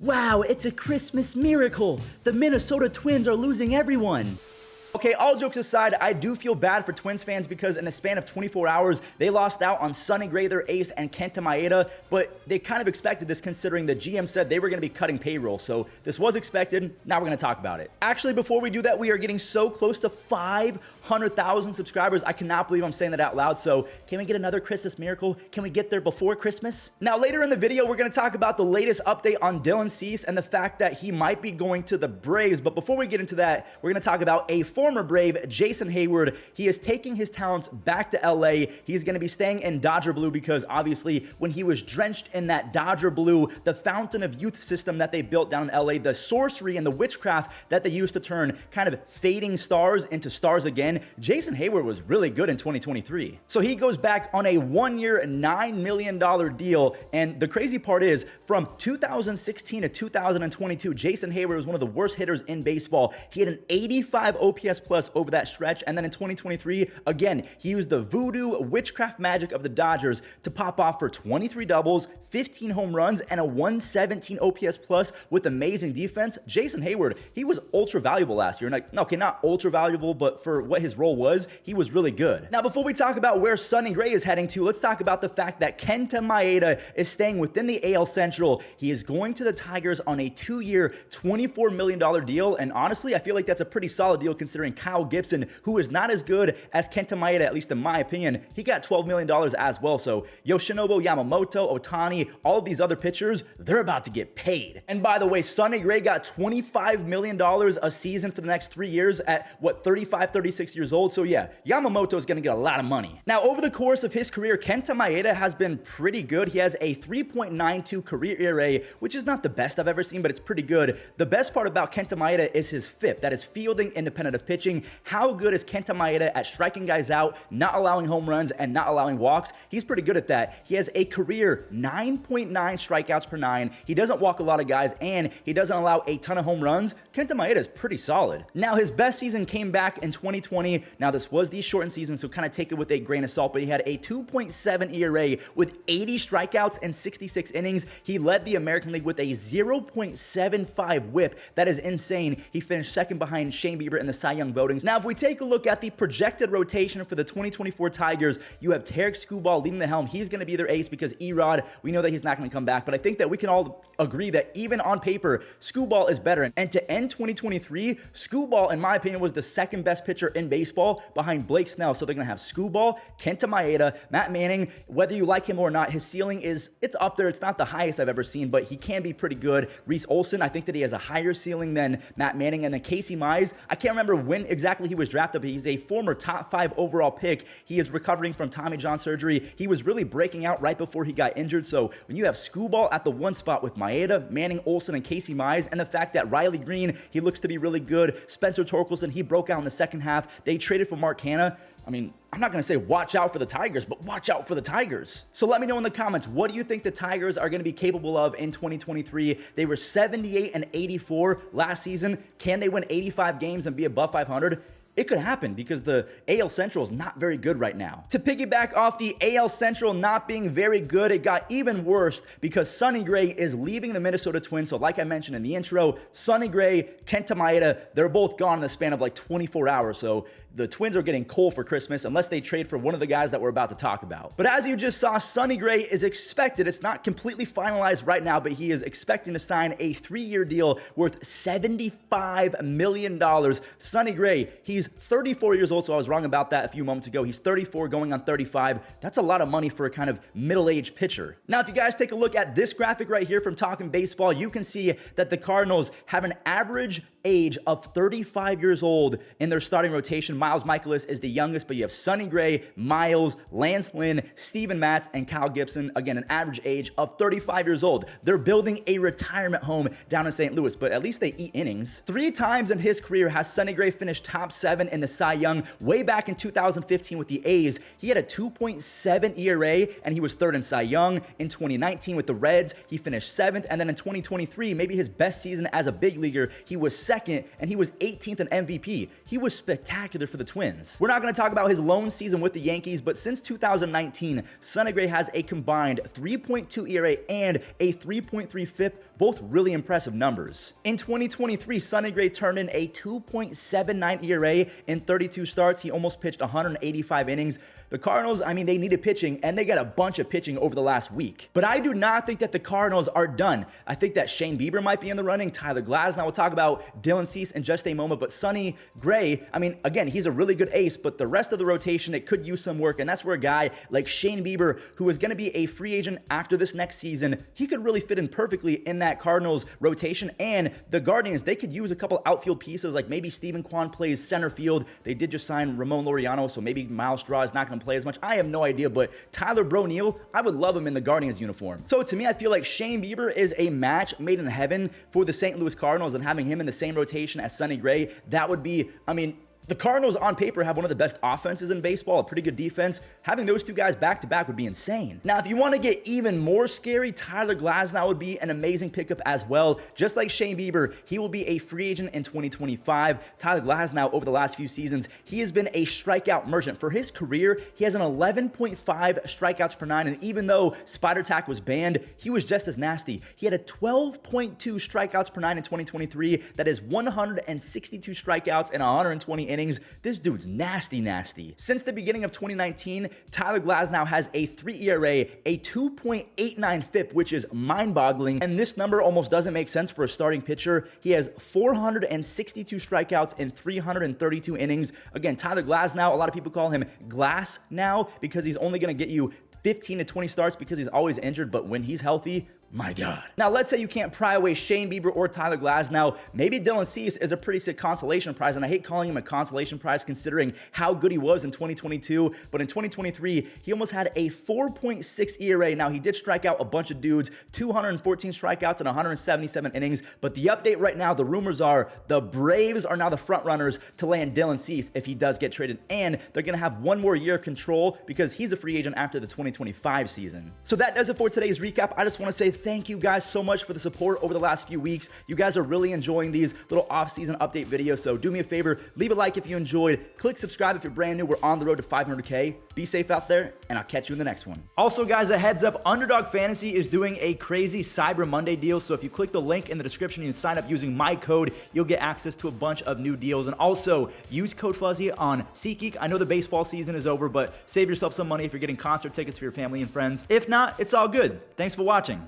Wow, it's a Christmas miracle! The Minnesota Twins are losing everyone! Okay, all jokes aside, I do feel bad for Twins fans because in the span of 24 hours, they lost out on Sonny Gray, their ace, and Kenta Maeda, but they kind of expected this considering the GM said they were going to be cutting payroll, so this was expected. Now we're going to talk about it. Actually, before we do that, we are getting so close to 500,000 subscribers. I cannot believe I'm saying that out loud, so can we get another Christmas miracle? Can we get there before Christmas? Now, later in the video, we're going to talk about the latest update on Dylan Cease and the fact that he might be going to the Braves, but before we get into that, we're going to talk about a former Brave, Jason Heyward. He is taking his talents back to LA. He's going to be staying in Dodger blue because obviously when he was drenched in that Dodger blue, the fountain of youth system that they built down in LA, the sorcery and the witchcraft that they used to turn kind of fading stars into stars again, Jason Heyward was really good in 2023. So he goes back on a 1-year, $9 million deal. And the crazy part is from 2016 to 2022, Jason Heyward was one of the worst hitters in baseball. He had an 85 OPS plus over that stretch, and then in 2023, again, he used the voodoo witchcraft magic of the Dodgers to pop off for 23 doubles, 15 home runs, and a 117 OPS plus with amazing defense. Jason Heyward, he was ultra valuable last year. Like, okay, not ultra valuable, but for what his role was, he was really good. Now, before we talk about where Sonny Gray is heading to, let's talk about the fact that Kenta Maeda is staying within the AL Central. He is going to the Tigers on a 2-year, $24 million deal, and honestly, I feel like that's a pretty solid deal considering Kyle Gibson, who is not as good as Kenta Maeda, at least in my opinion, he got $12 million as well. So Yoshinobu, Yamamoto, Ohtani, all of these other pitchers, they're about to get paid. And by the way, Sonny Gray got $25 million a season for the next 3 years at, what, 35, 36 years old? So yeah, Yamamoto is going to get a lot of money. Now, over the course of his career, Kenta Maeda has been pretty good. He has a 3.92 career ERA, which is not the best I've ever seen, but it's pretty good. The best part about Kenta Maeda is his FIP, that is fielding independent of pitching. How good is Kenta Maeda at striking guys out, not allowing home runs, and not allowing walks? He's pretty good at that. He has a career 9.9 strikeouts per 9. He doesn't walk a lot of guys, and he doesn't allow a ton of home runs. Kenta Maeda is pretty solid. Now, his best season came back in 2020. Now, this was the shortened season, so kind of take it with a grain of salt, but he had a 2.7 ERA with 80 strikeouts and 66 innings. He led the American League with a 0.75 whip. That is insane. He finished second behind Shane Bieber in the Cy Young votings. Now, if we take a look at the projected rotation for the 2024 Tigers, you have Tarek Skubal leading the helm. He's going to be their ace because Erod, we know that he's not going to come back, but I think that we can all agree that even on paper, Skubal is better. And to end 2023, Skubal, in my opinion, was the second best pitcher in baseball behind Blake Snell. So they're going to have Skubal, Kenta Maeda, Matt Manning. Whether you like him or not, his ceiling is, it's up there. It's not the highest I've ever seen, but he can be pretty good. Reese Olson, I think that he has a higher ceiling than Matt Manning. And then Casey Mize, I can't remember when exactly he was drafted, but he's a former top 5 overall pick. He is recovering from Tommy John surgery. He was really breaking out right before he got injured. So when you have Skubal at the 1 spot with Maeda, Manning, Olson, and Casey Mize, and the fact that Riley Green, he looks to be really good. Spencer Torkelson, he broke out in the second half. They traded for Mark Hanna. I mean, I'm not going to say watch out for the Tigers, but watch out for the Tigers. So let me know in the comments, what do you think the Tigers are going to be capable of in 2023? They were 78 and 84 last season. Can they win 85 games and be above 500? It could happen because the AL Central is not very good right now. To piggyback off the AL Central not being very good, it got even worse because Sonny Gray is leaving the Minnesota Twins. So like I mentioned in the intro, Sonny Gray, Kenta Maeda, they're both gone in the span of like 24 hours. So the Twins are getting coal for Christmas unless they trade for one of the guys that we're about to talk about. But as you just saw, Sonny Gray is expected, it's not completely finalized right now, but he is expecting to sign a 3-year deal worth $75 million. Sonny Gray, he's 34 years old, so I was wrong about that a few moments ago. He's 34 going on 35. That's a lot of money for a kind of middle-aged pitcher. Now, if you guys take a look at this graphic right here from Talking Baseball, you can see that the Cardinals have an average age of 35 years old in their starting rotation. Miles Michaelis is the youngest, but you have Sonny Gray, Miles, Lance Lynn, Steven Matz, and Kyle Gibson. Again, an average age of 35 years old. They're building a retirement home down in St. Louis, but at least they eat innings. 3 times in his career has Sonny Gray finished top 7 in the Cy Young. Way back in 2015 with the A's, he had a 2.7 ERA, and he was 3rd in Cy Young. In 2019 with the Reds, he finished 7th, and then in 2023, maybe his best season as a big leaguer, he was 2nd 2nd, and he was 18th in MVP. He was spectacular for the Twins. We're not going to talk about his lone season with the Yankees, but since 2019, Sonny Gray has a combined 3.2 ERA and a 3.3 FIP, both really impressive numbers. In 2023, Sonny Gray turned in a 2.79 ERA in 32 starts. He almost pitched 185 innings. The Cardinals, I mean, they needed pitching, and they got a bunch of pitching over the last week. But I do not think that the Cardinals are done. I think that Shane Bieber might be in the running, Tyler Glasnow. We'll talk about Dylan Cease in just a moment, but Sonny Gray, I mean, again, he's a really good ace, but the rest of the rotation, it could use some work, and that's where a guy like Shane Bieber, who is going to be a free agent after this next season, he could really fit in perfectly in that Cardinals rotation. And the Guardians, they could use a couple outfield pieces, like maybe Steven Kwan plays center field. They did just sign Ramon Laureano, so maybe Miles Straw is not going to play as much. I have no idea, but Tyler Bro-Neal, I would love him in the Guardians uniform. So to me, I feel like Shane Bieber is a match made in heaven for the St. Louis Cardinals, and having him in the same rotation as Sonny Gray, that would be, I mean, the Cardinals on paper have one of the best offenses in baseball, a pretty good defense. Having those two guys back to back would be insane. Now, if you want to get even more scary, Tyler Glasnow would be an amazing pickup as well. Just like Shane Bieber, he will be a free agent in 2025. Tyler Glasnow, over the last few seasons, he has been a strikeout merchant. For his career, he has an 11.5 strikeouts per 9, and even though Spider Tack was banned, he was just as nasty. He had a 12.2 strikeouts per 9 in 2023. That is 162 strikeouts and 120 innings. This dude's nasty, nasty. Since the beginning of 2019, Tyler Glasnow has a 3 ERA, a 2.89 FIP, which is mind-boggling, and this number almost doesn't make sense for a starting pitcher. He has 462 strikeouts in 332 innings. Again, Tyler Glasnow, a lot of people call him Glass now because he's only going to get you 15 to 20 starts because he's always injured, but when he's healthy, my God. Now, let's say you can't pry away Shane Bieber or Tyler Glasnow. Maybe Dylan Cease is a pretty sick consolation prize, and I hate calling him a consolation prize considering how good he was in 2022, but in 2023, he almost had a 4.6 ERA. Now, he did strike out a bunch of dudes, 214 strikeouts and 177 innings, but the update right now, the rumors are the Braves are now the front runners to land Dylan Cease if he does get traded, and they're going to have one more year of control because he's a free agent after the 2025 season. So that does it for today's recap. I just want to say thank you guys so much for the support over the last few weeks. You guys are really enjoying these little off-season update videos, so do me a favor, leave a like if you enjoyed, click subscribe if you're brand new. We're on the road to 500K. Be safe out there, and I'll catch you in the next one. Also, guys, a heads up, Underdog Fantasy is doing a crazy Cyber Monday deal, so if you click the link in the description and sign up using my code, you'll get access to a bunch of new deals. And also, use code Fuzzy on SeatGeek. I know the baseball season is over, but save yourself some money if you're getting concert tickets for your family and friends. If not, it's all good. Thanks for watching.